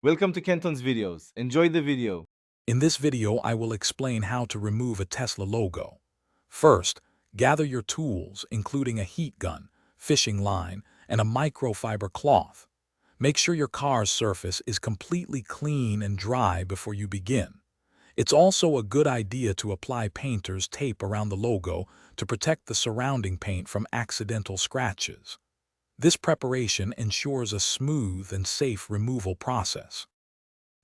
Welcome to Kenton's videos. Enjoy the video. In this video, I will explain how to remove a Tesla logo. First, gather your tools, including a heat gun, fishing line, and a microfiber cloth. Make sure your car's surface is completely clean and dry before you begin. It's also a good idea to apply painter's tape around the logo to protect the surrounding paint from accidental scratches. This preparation ensures a smooth and safe removal process.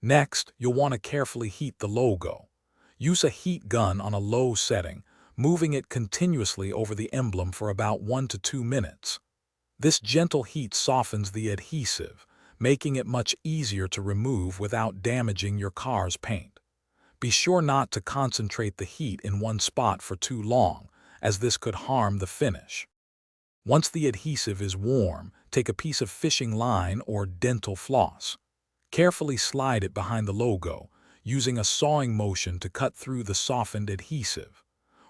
Next, you'll want to carefully heat the logo. Use a heat gun on a low setting, moving it continuously over the emblem for about 1 to 2 minutes. This gentle heat softens the adhesive, making it much easier to remove without damaging your car's paint. Be sure not to concentrate the heat in one spot for too long, as this could harm the finish. Once the adhesive is warm, take a piece of fishing line or dental floss. Carefully slide it behind the logo, using a sawing motion to cut through the softened adhesive.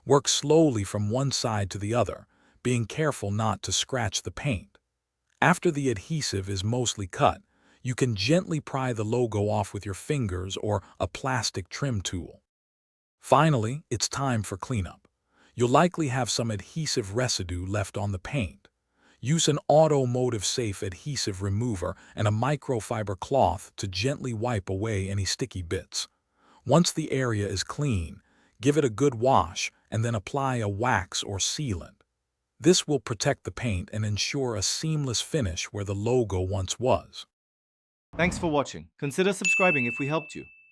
Work slowly from one side to the other, being careful not to scratch the paint. After the adhesive is mostly cut, you can gently pry the logo off with your fingers or a plastic trim tool. Finally, it's time for cleanup. You'll likely have some adhesive residue left on the paint. Use an automotive-safe adhesive remover and a microfiber cloth to gently wipe away any sticky bits. Once the area is clean, give it a good wash and then apply a wax or sealant. This will protect the paint and ensure a seamless finish where the logo once was. Thanks for watching. Consider subscribing if we helped you.